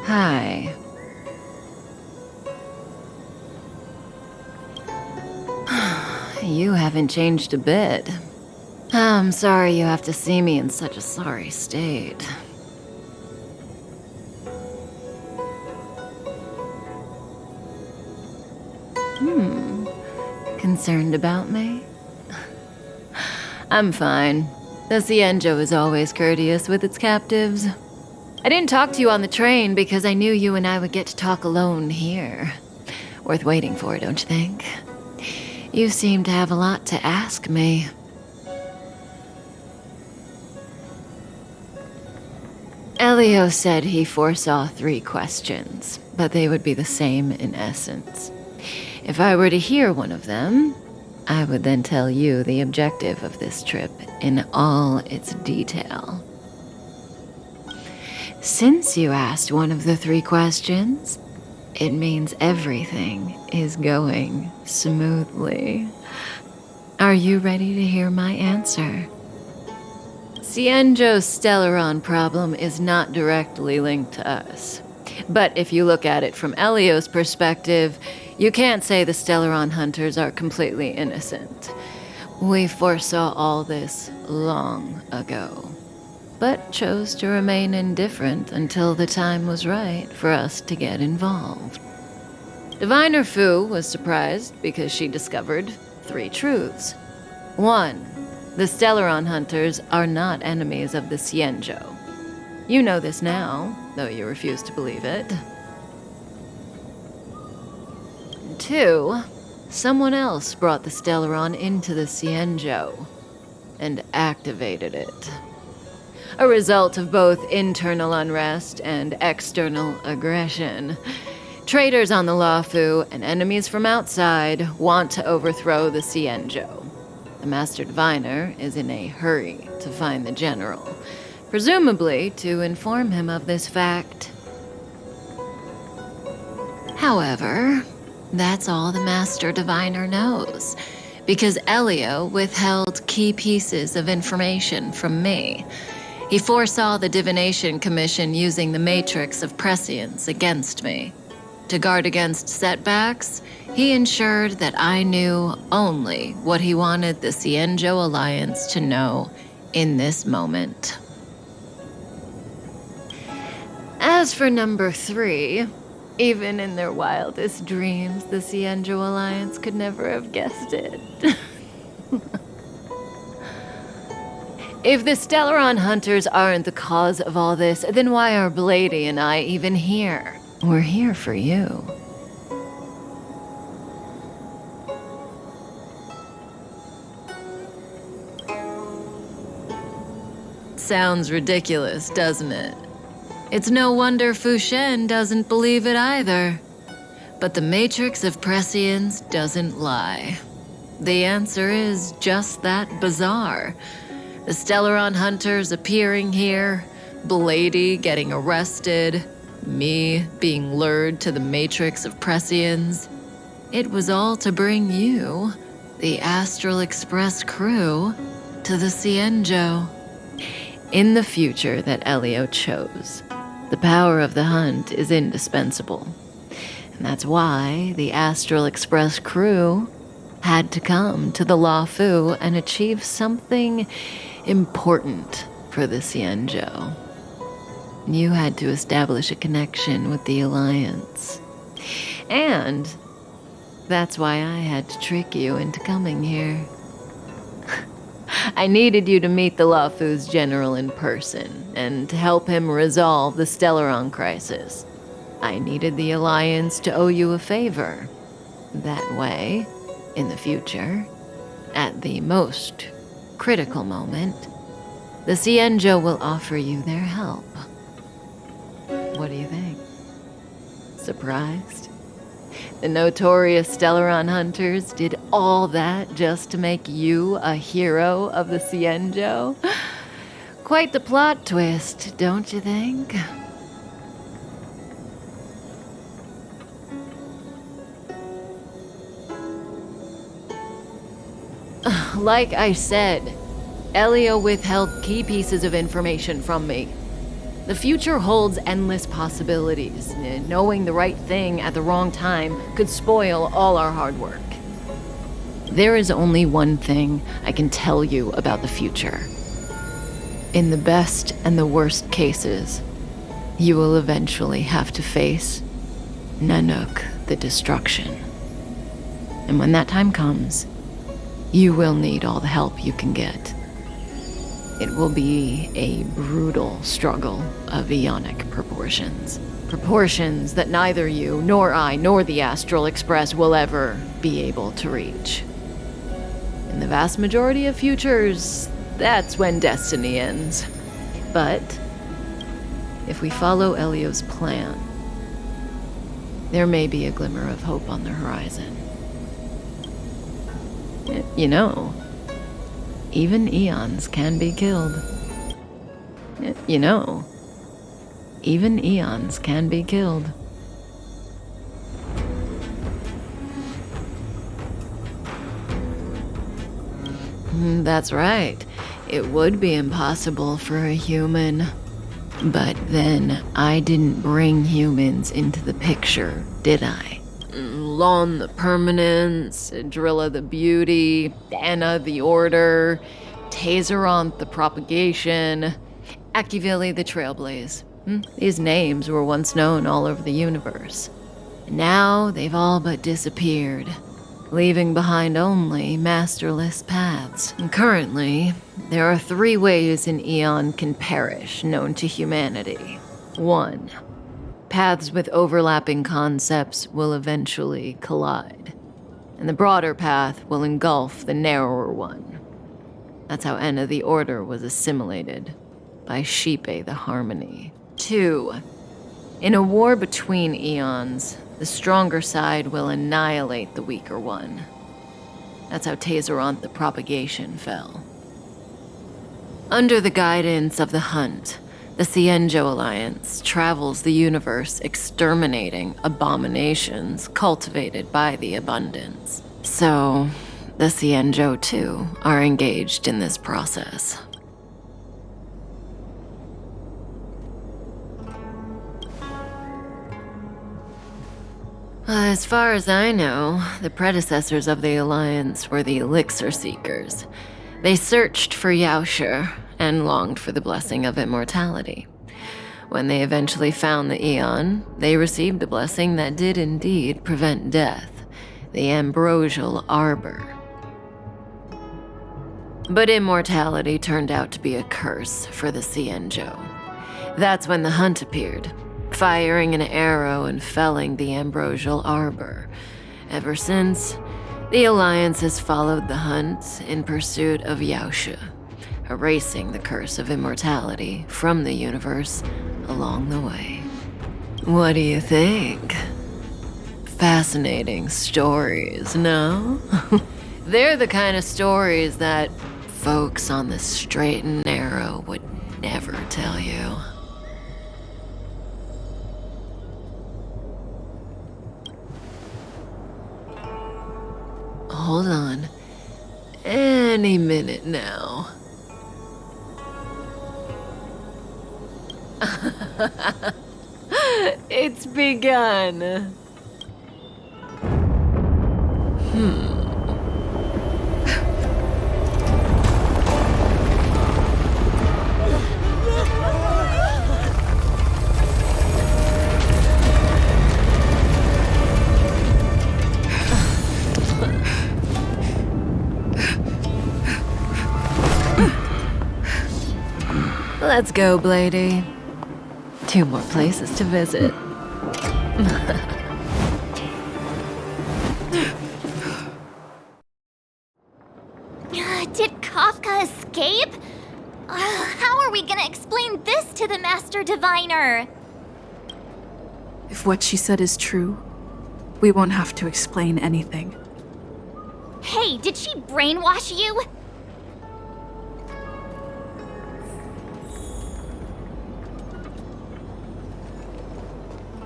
Hi. You haven't changed a bit. I'm sorry you have to see me in such a sorry state. Concerned about me? I'm fine. The Xianzhou is always courteous with its captives. I didn't talk to you on the train because I knew you and I would get to talk alone here. Worth waiting for, don't you think? You seem to have a lot to ask me. Elio said he foresaw 3 questions, but they would be the same in essence. If I were to hear one of them, I would then tell you the objective of this trip in all its detail. Since you asked one of the 3 questions, it means everything is going smoothly. Are you ready to hear my answer? Xianzhou's Stellaron problem is not directly linked to us. But if you look at it from Elio's perspective, you can't say the Stellaron hunters are completely innocent. We foresaw all this long ago, but chose to remain indifferent until the time was right for us to get involved. Diviner Fu was surprised because she discovered 3 truths. 1. The Stellaron hunters are not enemies of the Xianzhou. You know this now, though you refuse to believe it. 2. Someone else brought the Stellaron into the Xianzhou and activated it. A result of both internal unrest and external aggression. Traitors on the Luofu and enemies from outside want to overthrow the Xianzhou. The Master Diviner is in a hurry to find the General, presumably to inform him of this fact. However, that's all the Master Diviner knows, because Elio withheld key pieces of information from me. He foresaw the Divination Commission using the Matrix of Prescience against me. To guard against setbacks, he ensured that I knew only what he wanted the Xianzhou Alliance to know in this moment. As for number 3, even in their wildest dreams, the Xianzhou Alliance could never have guessed it. If the Stellaron hunters aren't the cause of all this, then why are Blady and I even here? We're here for you. Sounds ridiculous, doesn't it? It's no wonder Fu Shen doesn't believe it either. But the Matrix of Prescience doesn't lie. The answer is just that bizarre. The Stellaron hunters appearing here, Blady getting arrested, me being lured to the Matrix of Prescience. It was all to bring you, the Astral Express crew, to the Xianzhou. In the future that Elio chose, the power of the hunt is indispensable. And that's why the Astral Express crew had to come to the Luofu and achieve something important for the Xianzhou. You had to establish a connection with the Alliance. And that's why I had to trick you into coming here. I needed you to meet the Luofu's general in person and to help him resolve the Stellaron crisis. I needed the Alliance to owe you a favor. That way, in the future, at the most critical moment, the Xianzhou will offer you their help. What do you think? Surprised? The notorious Stellaron hunters did all that just to make you a hero of the Xianzhou? Quite the plot twist, don't you think? Like I said, Elio withheld key pieces of information from me. The future holds endless possibilities. Knowing the right thing at the wrong time could spoil all our hard work. There is only one thing I can tell you about the future. In the best and the worst cases, you will eventually have to face Nanook the Destruction. And when that time comes, you will need all the help you can get. It will be a brutal struggle of eonic proportions. Proportions that neither you, nor I, nor the Astral Express will ever be able to reach. In the vast majority of futures, that's when destiny ends. But if we follow Elio's plan, there may be a glimmer of hope on the horizon. You know, even eons can be killed. You know, even eons can be killed. That's right. It would be impossible for a human. But then I didn't bring humans into the picture, did I? Lon the Permanence, Drilla the Beauty, Anna the Order, Tazeronth the Propagation, Akivili the Trailblaze. These names were once known all over the universe. Now they've all but disappeared, leaving behind only masterless paths. And currently, there are 3 ways an eon can perish known to humanity. 1. Paths with overlapping concepts will eventually collide, and the broader path will engulf the narrower one. That's how Enna the Order was assimilated by Xipe the Harmony. 2. In a war between eons, the stronger side will annihilate the weaker one. That's how Tazeronth the Propagation fell. Under the guidance of the Hunt, the Xianzhou Alliance travels the universe exterminating abominations cultivated by the Abundance. So, the Xianzhou too are engaged in this process. As far as I know, the predecessors of the Alliance were the Elixir Seekers. They searched for Yaoshe and longed for the blessing of immortality. When they eventually found the Eon, they received the blessing that did indeed prevent death, the Ambrosial Arbor. But immortality turned out to be a curse for the Xianzhou. That's when the Hunt appeared, firing an arrow and felling the Ambrosial Arbor. Ever since, the Alliance has followed the Hunt in pursuit of Yaoshe, erasing the curse of immortality from the universe along the way. What do you think? Fascinating stories, no? They're the kind of stories that folks on the straight and narrow would never tell you. Hold on. Any minute now. It's begun. Let's go, Blady. 2 more places to visit. Did Kafka escape? How are we gonna explain this to the Master Diviner? If what she said is true, we won't have to explain anything. Hey, did she brainwash you?